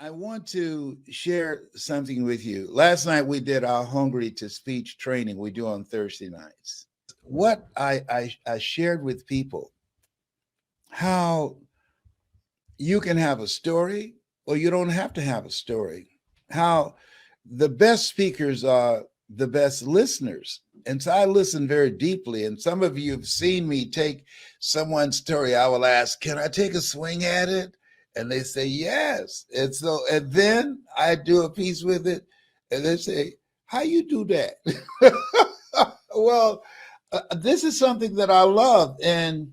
I want to share something with you. Last night we did our Hungry to Speech training we do on Thursday nights. What I shared with people how you can have a story or you don't have to have a story. How the best speakers are the best listeners. And so I listen very deeply. And some of you have seen me take someone's story. I will ask, can I take a swing at it? And they say, yes. And then I do a piece with it. And they say, how you do that? Well, this is something that I love. And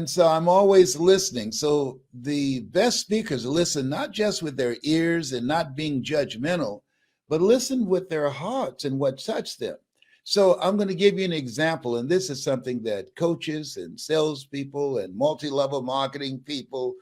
so I'm always listening. So the best speakers listen not just with their ears and not being judgmental, but listen with their hearts and what touched them. So I'm going to give you an example, and this is something that coaches and salespeople and multi-level marketing people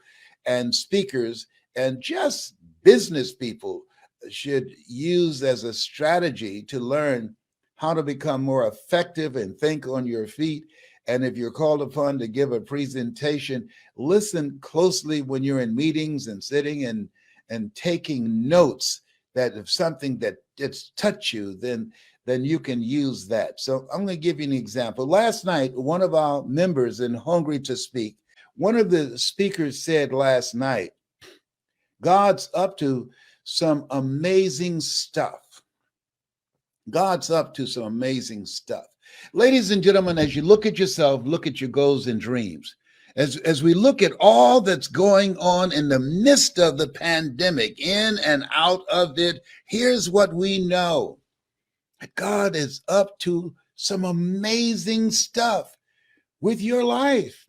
and speakers and just business people should use as a strategy to learn how to become more effective and think on your feet. And if you're called upon to give a presentation, listen closely when you're in meetings and sitting and taking notes, that if something that it's touched you, then you can use that. So I'm going to give you an example. Last night, one of our members in Hungry to Speak, one of the speakers said last night, God's up to some amazing stuff. God's up to some amazing stuff. Ladies and gentlemen, as you look at yourself, look at your goals and dreams. As we look at all that's going on in the midst of the pandemic, in and out of it, here's what we know. God is up to some amazing stuff with your life.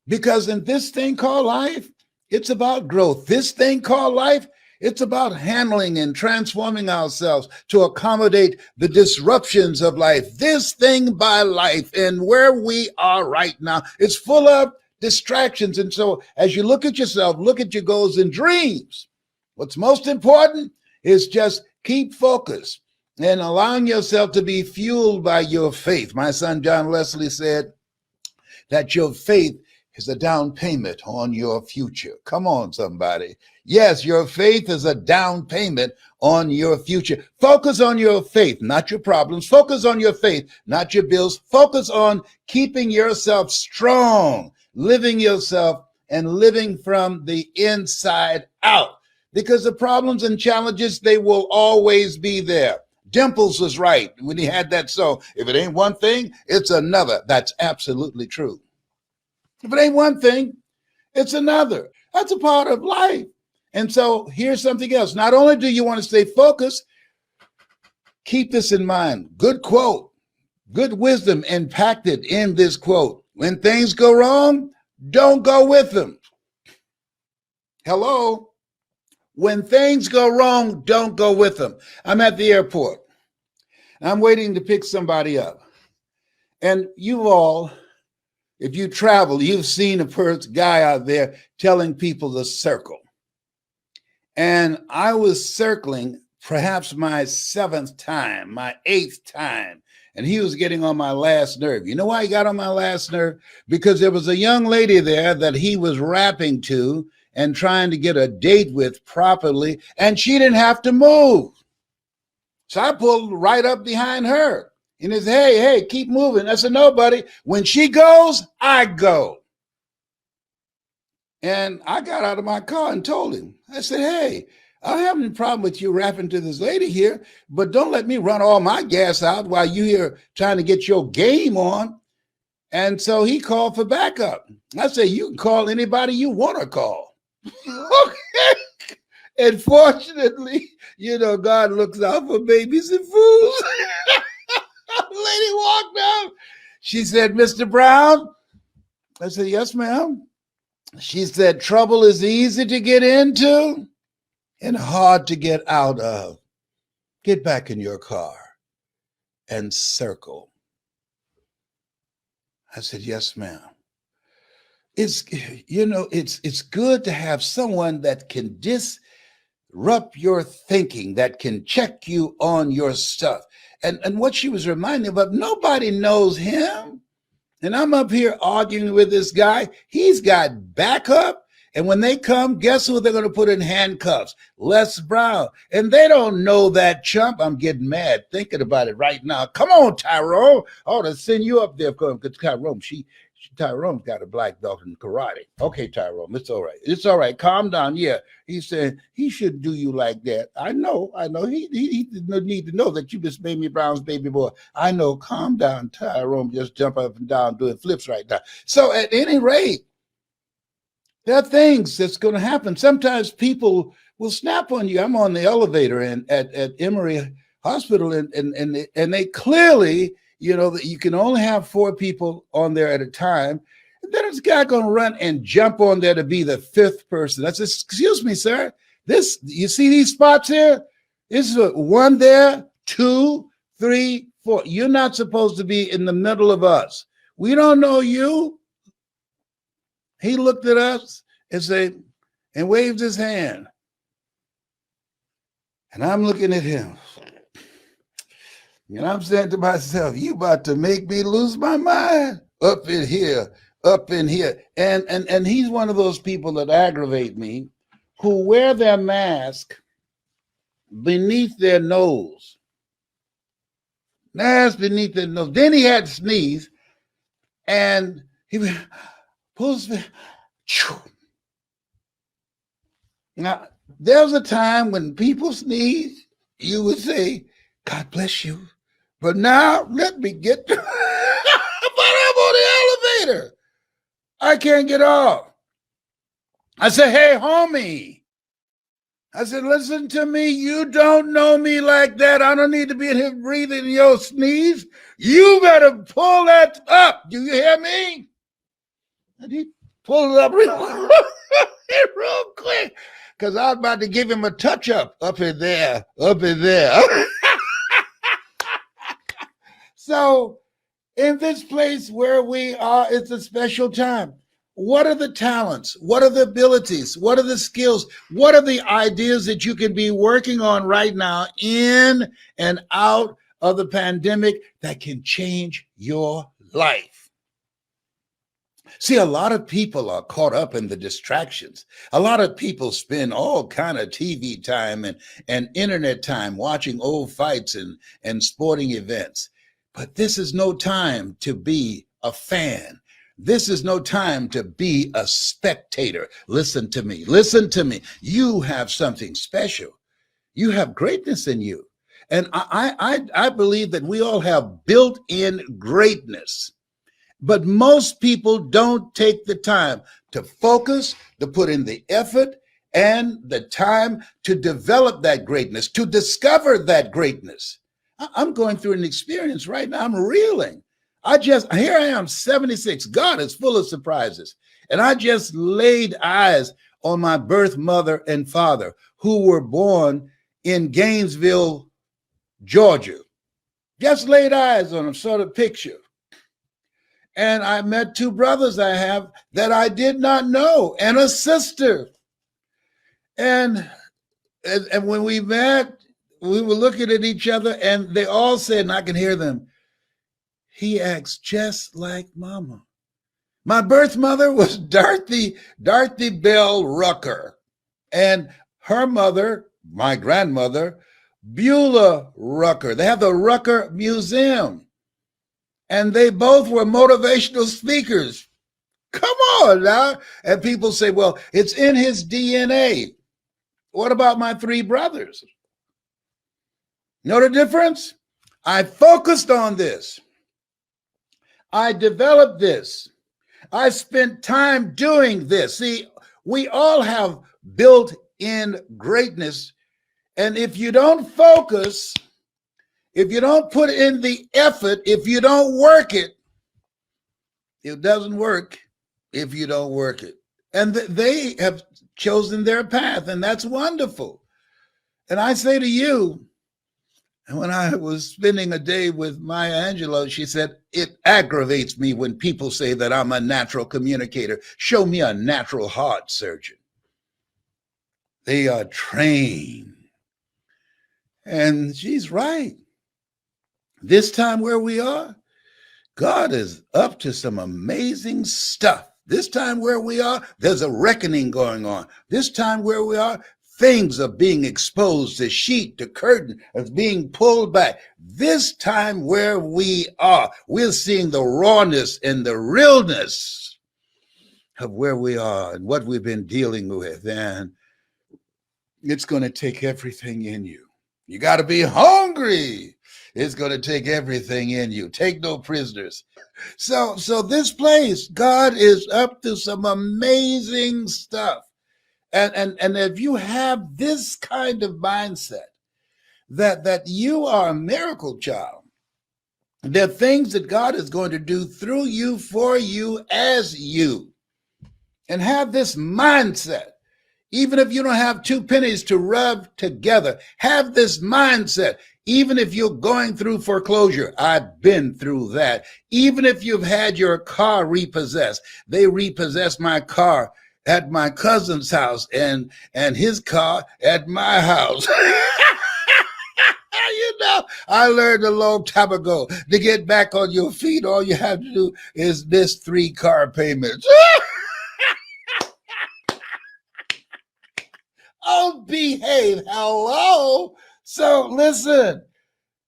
Because in this thing called life, it's about growth. This thing called life, it's about handling and transforming ourselves to accommodate the disruptions of life. This thing by life and where we are right now, it's full of distractions. And so as you look at yourself, look at your goals and dreams. What's most important is just keep focused and allowing yourself to be fueled by your faith. My son, John Leslie, said that your faith is a down payment on your future. Come on, somebody. Yes, your faith is a down payment on your future. Focus on your faith, not your problems. Focus on your faith, not your bills. Focus on keeping yourself strong, living yourself and living from the inside out. Because the problems and challenges, they will always be there. Dimples was right when he had that song. If it ain't one thing, it's another. That's absolutely true. If it ain't one thing, it's another. That's a part of life. And so here's something else. Not only do you want to stay focused, keep this in mind. Good quote, good wisdom impacted in this quote. When things go wrong, don't go with them. Hello? When things go wrong, don't go with them. I'm at the airport. I'm waiting to pick somebody up. And you all, if you travel, you've seen a guy out there telling people to circle. And I was circling perhaps my 7th time, my 8th time, and he was getting on my last nerve. You know why he got on my last nerve? Because there was a young lady there that he was rapping to and trying to get a date with properly, and she didn't have to move. So I pulled right up behind her. And he said, hey, keep moving. I said, no, buddy. When she goes, I go. And I got out of my car and told him, I said, hey, I don't have any problem with you rapping to this lady here, but don't let me run all my gas out while you here trying to get your game on. And so he called for backup. I said, you can call anybody you want to call. Okay. And fortunately, God looks out for babies and fools. Lady walked out. She said, Mr. Brown. I said, yes, ma'am. She said, trouble is easy to get into and hard to get out of. Get back in your car and circle. I said, yes, ma'am. It's good to have someone that can disrupt your thinking, that can check you on your stuff. And what she was reminding me of, nobody knows him. And I'm up here arguing with this guy. He's got backup And when they come, guess who they're going to put in handcuffs? Les Brown. And they don't know that chump. I'm getting mad thinking about it right now. Come on, Tyrone. I ought to send you up there because Tyrone's got a black belt in karate. Okay, Tyrone, it's all right. It's all right. Calm down. Yeah. He said he shouldn't do you like that. I know. He didn't need to know that you just Mamie Brown's baby boy. I know. Calm down, Tyrone. Just jump up and down doing flips right now. So at any rate, there are things that's going to happen. Sometimes people will snap on you. I'm on the elevator at Emory Hospital, and they clearly, that you can only have 4 people on there at a time. And then this guy going to run and jump on there to be the 5th person. That's excuse me, sir. You see these spots here? This is 1 there, 2, 3, 4. You're not supposed to be in the middle of us. We don't know you. He looked at us and waved his hand. And I'm looking at him. And I'm saying to myself, you about to make me lose my mind up in here. And he's one of those people that aggravate me who wear their mask beneath their nose. Mask beneath their nose. Then he had to sneeze and he pulls me. Now, there was a time when people sneeze, you would say, God bless you. But now, let me get to but I'm on the elevator. I can't get off. I said, hey, homie. I said, listen to me. You don't know me like that. I don't need to be in here breathing your sneeze. You better pull that up. Do you hear me? And he pulled it up real quick because I was about to give him a touch up in there. So in this place where we are, it's a special time. What are the talents? What are the abilities? What are the skills? What are the ideas that you can be working on right now in and out of the pandemic that can change your life? See, a lot of people are caught up in the distractions. A lot of people spend all kind of TV time and internet time watching old fights and sporting events. But this is no time to be a fan. This is no time to be a spectator. Listen to me. You have something special. You have greatness in you. And I believe that we all have built-in greatness. But most people don't take the time to focus, to put in the effort and the time to develop that greatness, to discover that greatness. I'm going through an experience right now. I'm reeling. Here I am, 76. God is full of surprises. And I just laid eyes on my birth mother and father who were born in Gainesville, Georgia. Just laid eyes on them, sort of picture. And I met 2 brothers I have that I did not know and a sister. And when we met, we were looking at each other and they all said, and I can hear them, he acts just like Mama. My birth mother was Dorothy Bell Rucker, and her mother, my grandmother, Beulah Rucker. They have the Rucker Museum, and they both were motivational speakers. Come on now. And people say, well, it's in his DNA. What about my 3 brothers? Know the difference? I focused on this. I developed this. I spent time doing this. See, we all have built-in greatness. And if you don't focus, if you don't put in the effort, if you don't work it, it doesn't work if you don't work it. And they have chosen their path, and that's wonderful. And I say to you, and when I was spending a day with Maya Angelou, she said, it aggravates me when people say that I'm a natural communicator. Show me a natural heart surgeon. They are trained. And she's right. This time where we are, God is up to some amazing stuff. This time where we are, there's a reckoning going on. This time where we are, things are being exposed. The sheet, the curtain is being pulled back. This time where we are, we're seeing the rawness and the realness of where we are and what we've been dealing with. And it's going to take everything in you. You got to be hungry. It's going to take everything in you. Take no prisoners. So this place, God is up to some amazing stuff. And if you have this kind of mindset that you are a miracle child, there are things that God is going to do through you, for you, as you. And have this mindset. Even if you don't have two pennies to rub together, have this mindset. Even if you're going through foreclosure, I've been through that. Even if you've had your car repossessed, they repossessed my car at my cousin's house and his car at my house. You know, I learned a long time ago to get back on your feet. All you have to do is miss 3 car payments. Oh, behave. Hello. So listen,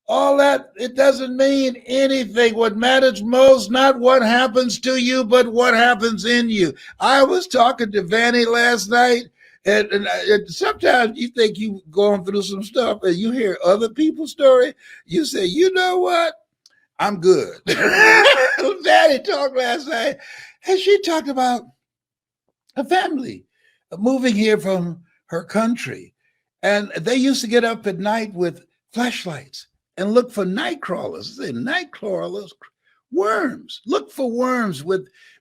all that, it doesn't mean anything. What matters most, not what happens to you, but what happens in you. I was talking to Vanny last night, and sometimes you think you're going through some stuff and you hear other people's story. You say, you know what? I'm good. Vanny talked last night, and she talked about a family moving here from her country. And they used to get up at night with flashlights and look for night crawlers. They say night crawlers, worms. Look for worms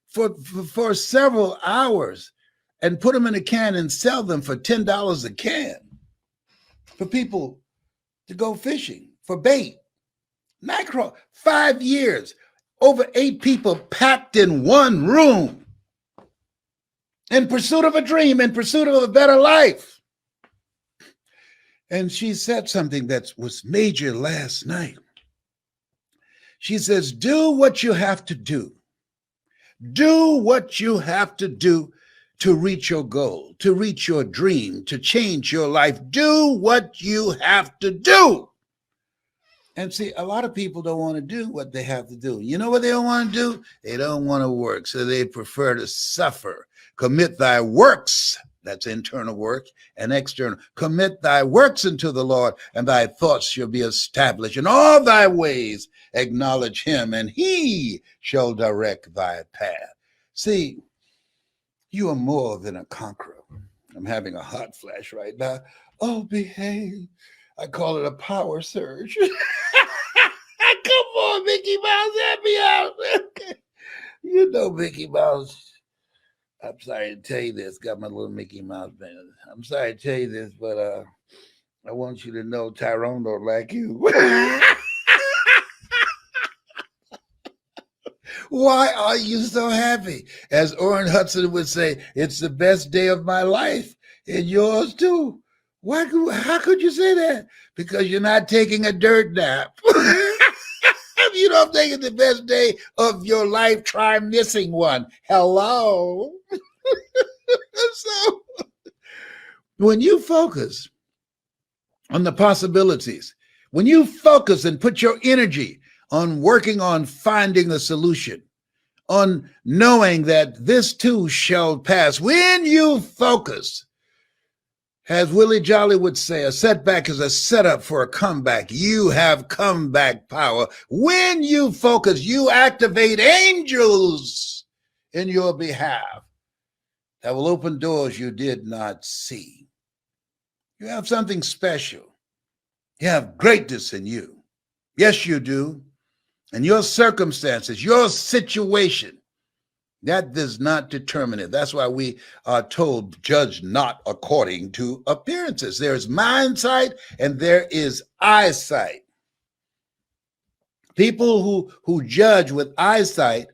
for several hours and put them in a can and sell them for $10 a can for people to go fishing for bait. Night crawl, 5 years, over 8 people packed in one room. In pursuit of a dream, in pursuit of a better life. And she said something that was major last night. She says, do what you have to do. Do what you have to do to reach your goal, to reach your dream, to change your life. Do what you have to do. And see, a lot of people don't want to do what they have to do. You know what they don't want to do? They don't want to work, so they prefer to suffer. Commit thy works, that's internal work, and external. Commit thy works unto the Lord, and thy thoughts shall be established. In all thy ways acknowledge him, and he shall direct thy path. See, you are more than a conqueror. I'm having a hot flash right now. Oh, behave. I call it a power surge. Come on, Mickey Mouse, help me out. You know Mickey Mouse. I'm sorry to tell you this. Got my little Mickey Mouse band. I'm sorry to tell you this, but I want you to know Tyrone don't like you. Why are you so happy? As Orrin Hudson would say, it's the best day of my life, and yours too. How could you say that? Because you're not taking a dirt nap. If you don't think it's the best day of your life, try missing one. Hello. So when you focus on the possibilities, when you focus and put your energy on working on finding a solution, on knowing that this too shall pass, when you focus, as Willie Jolly would say, a setback is a setup for a comeback. You have comeback power. When you focus, you activate angels in your behalf that will open doors you did not see. You have something special. You have greatness in you. Yes, you do. And your circumstances, your situation, that does not determine it. That's why we are told, judge not according to appearances. There's mind sight and there is eyesight. People who judge with eyesight,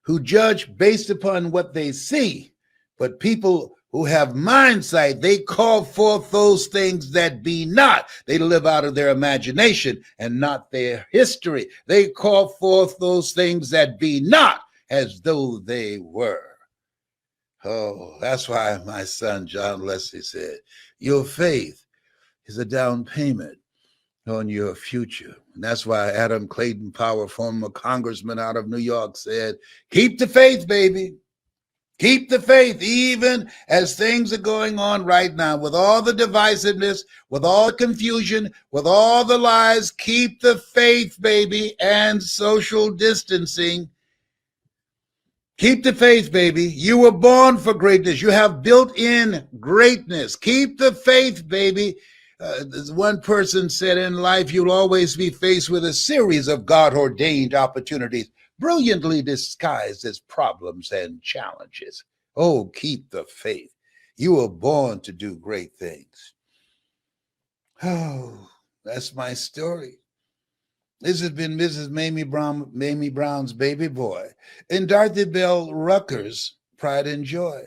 who judge based upon what they see, but people who have mind sight, they call forth those things that be not. They live out of their imagination and not their history. They call forth those things that be not as though they were. Oh, that's why my son John Leslie said, your faith is a down payment on your future. And that's why Adam Clayton Powell, former congressman out of New York, said, keep the faith, baby. Keep the faith, even as things are going on right now, with all the divisiveness, with all the confusion, with all the lies. Keep the faith, baby, and social distancing. Keep the faith, baby. You were born for greatness. You have built in greatness. Keep the faith, baby. One person said, in life, you'll always be faced with a series of God ordained opportunities, brilliantly disguised as problems and challenges. Oh, keep the faith. You were born to do great things. Oh, that's my story. This has been Mrs. Mamie Brown's baby boy, and Dorothy Bell Rucker's Pride and Joy.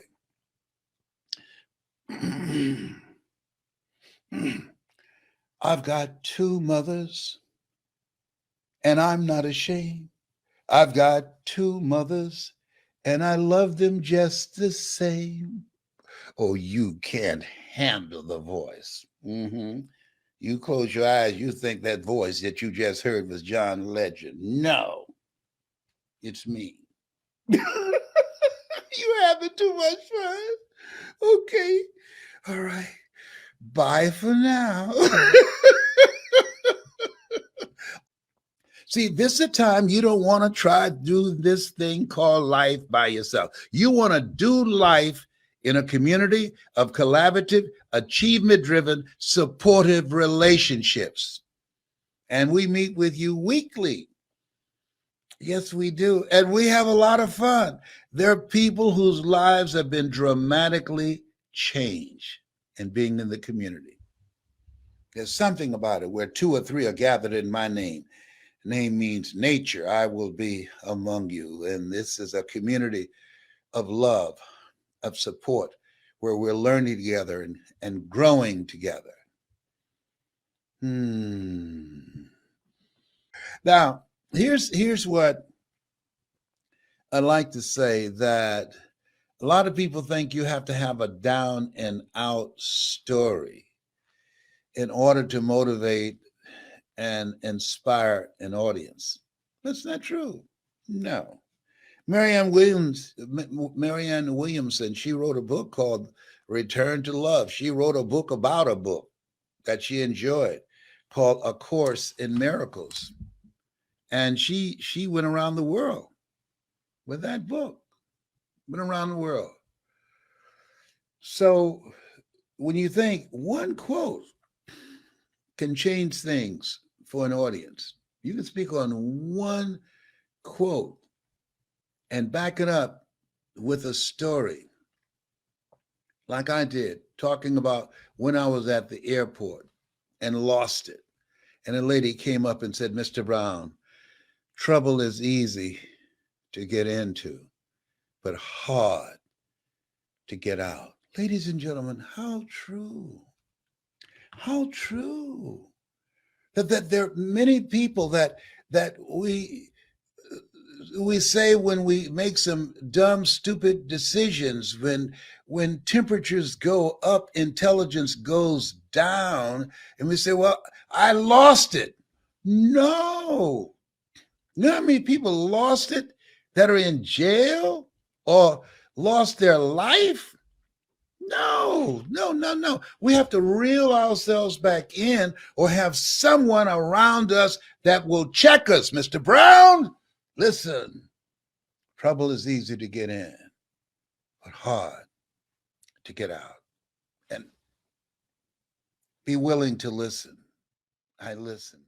I've got two mothers, and I'm not ashamed. I've got two mothers, and I love them just the same. Oh, you can't handle the voice. You close your eyes, you think that voice that you just heard was John Legend. No, it's me. You having too much fun? Okay. All right. Bye for now. See, this is a time you don't want to try to do this thing called life by yourself. You want to do life in a community of collaborative, achievement-driven, supportive relationships. And we meet with you weekly. Yes, we do. And we have a lot of fun. There are people whose lives have been dramatically changed in being in the community. There's something about it where two or three are gathered in my name. Name means nature. I will be among you. And this is a community of love, of support, where we're learning together and growing together. Now, here's what I like to say, that a lot of people think you have to have a down and out story in order to motivate and inspire an audience. That's not true. No. Marianne Williamson, she wrote a book called Return to Love. She wrote a book about a book that she enjoyed called A Course in Miracles. And she went around the world with that book. Went around the world. So when you think one quote can change things for an audience, you can speak on one quote and back it up with a story, like I did, talking about when I was at the airport and lost it. And a lady came up and said, Mr. Brown, trouble is easy to get into, but hard to get out. Ladies and gentlemen, how true. How true. That there are many people that we say when we make some dumb, stupid decisions, when temperatures go up, intelligence goes down, and we say, well, I lost it. No. You know how many people lost it that are in jail or lost their life? No, no, no, no. We have to reel ourselves back in, or have someone around us that will check us. Mr. Brown, listen, trouble is easy to get in, but hard to get out. And be willing to listen. I listen.